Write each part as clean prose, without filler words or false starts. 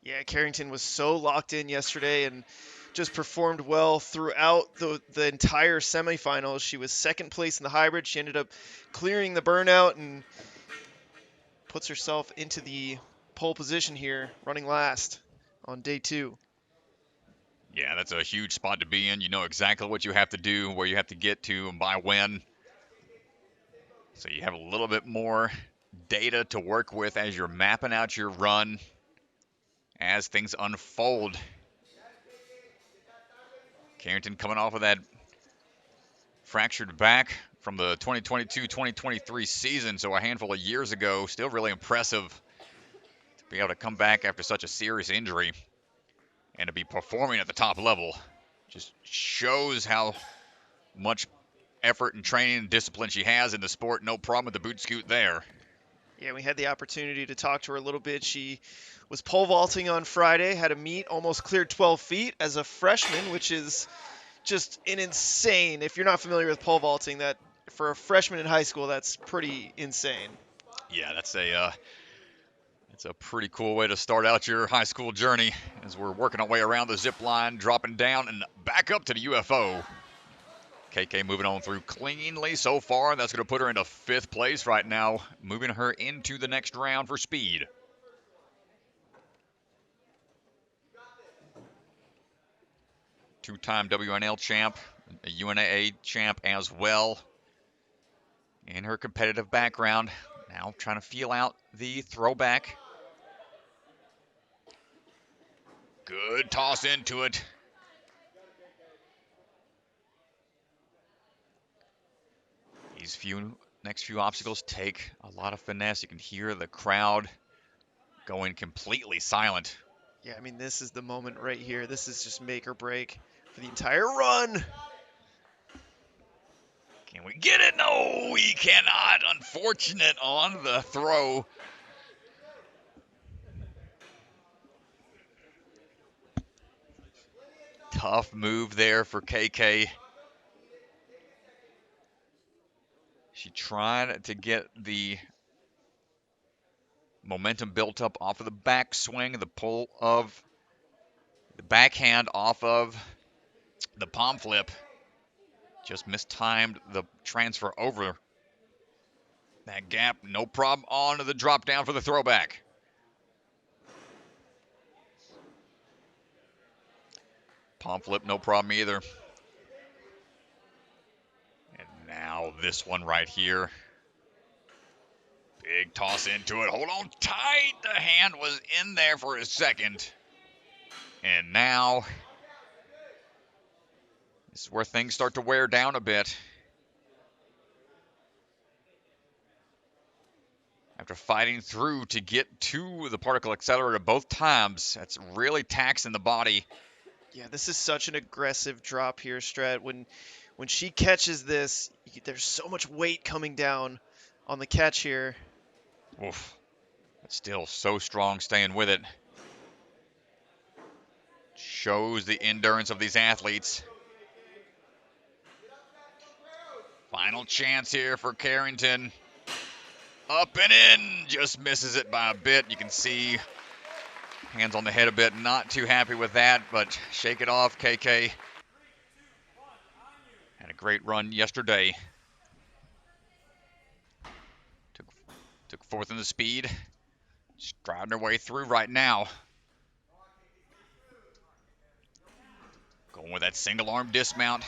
Yeah, Carrington was so locked in yesterday and just performed well throughout the entire semifinals. She was second place in the hybrid. She ended up clearing the burnout and puts herself into the pole position here, running last on day two. Yeah, that's a huge spot to be in. You know exactly what you have to do, where you have to get to, and by when. So you have a little bit more data to work with as you're mapping out your run as things unfold. Carrington coming off of that fractured back from the 2022-2023 season, so a handful of years ago. Still really impressive to be able to come back after such a serious injury and to be performing at the top level. Just shows how much effort and training and discipline she has in the sport. No problem with the boot scoot there. Yeah, we had the opportunity to talk to her a little bit. She was pole vaulting on Friday, had a meet, almost cleared 12 feet as a freshman, which is just an insane. If you're not familiar with pole vaulting, that for a freshman in high school, that's pretty insane. Yeah, that's a pretty cool way to start out your high school journey as we're working our way around the zip line, dropping down and back up to the UFO. KK moving on through cleanly so far. That's going to put her into fifth place right now, moving her into the next round for speed. Two-time WNL champ, a UNAA champ as well. In her competitive background, now trying to feel out the throwback. Good toss into it. These next few obstacles take a lot of finesse. You can hear the crowd going completely silent. Yeah, I mean, this is the moment right here. This is just make or break for the entire run. Can we get it? No, we cannot. Unfortunate on the throw. Tough move there for KK. She tried to get the momentum built up off of the backswing, the pull of the backhand off of the palm flip. Just mistimed the transfer over that gap. No problem on the drop down for the throwback. Palm flip, no problem either. And now this one right here. Big toss into it. Hold on tight. The hand was in there for a second. And now this is where things start to wear down a bit. After fighting through to get to the particle accelerator both times, that's really taxing the body. Yeah, this is such an aggressive drop here, Strat. When she catches this, there's so much weight coming down on the catch here. Oof. But still so strong staying with it. Shows the endurance of these athletes. Final chance here for Carrington. Up and in. Just misses it by a bit. You can see hands on the head a bit. Not too happy with that, but shake it off, KK. Had a great run yesterday. Took fourth in the speed. Striding her way through right now. Going with that single arm dismount.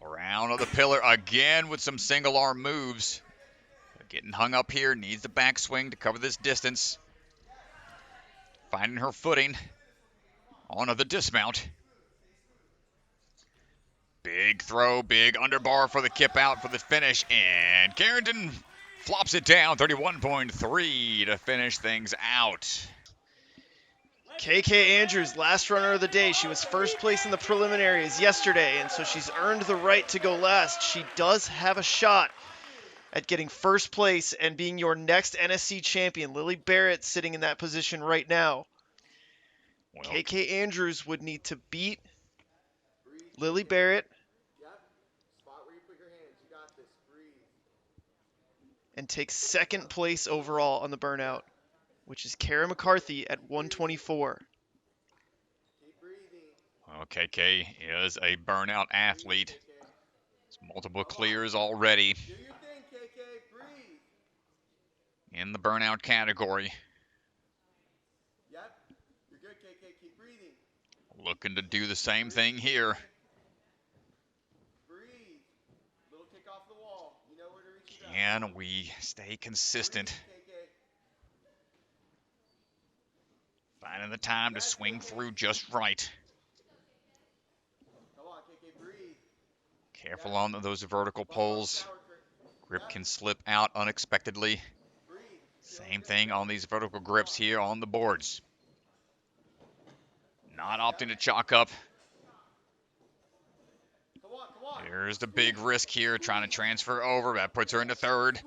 Around on the pillar again with some single arm moves. Getting hung up here. Needs the backswing to cover this distance. Finding her footing. Onto the dismount. Big throw, big underbar for the kip out for the finish. And Carrington flops it down 31.3 to finish things out. KK Andrews, last runner of the day. She was first place in the preliminaries yesterday, and so she's earned the right to go last. She does have a shot at getting first place and being your next NSC champion. Lily Barrett sitting in that position right now. Well, KK Andrews would need to beat Lily Barrett and take second place overall on the burnout. which is Kara McCarthy at 124. Well, KK is a burnout athlete. It's multiple clears already in the burnout category. Looking to do the same thing here. Can we stay consistent? Finding the time to swing through just right. Careful on those vertical poles. Grip can slip out unexpectedly. Same thing on these vertical grips here on the boards. Not opting to chalk up. Here's the big risk here, trying to transfer over. That puts her into third.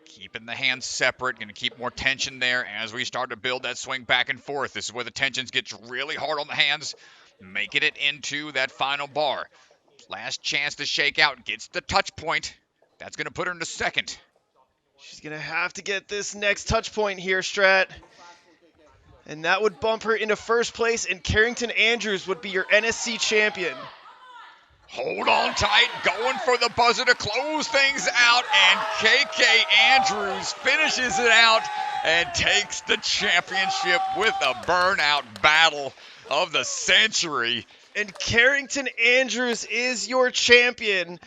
Keeping the hands separate, going to keep more tension there as we start to build that swing back and forth. This is where the tension gets really hard on the hands, making it into that final bar. Last chance to shake out, gets the touch point. That's going to put her into second. She's going to have to get this next touch point here, Strat. And that would bump her into first place, and Carrington Andrews would be your NSC champion. Hold on tight, going for the buzzer to close things out, and KK Andrews finishes it out and takes the championship with a burnout battle of the century. And Carrington Andrews is your champion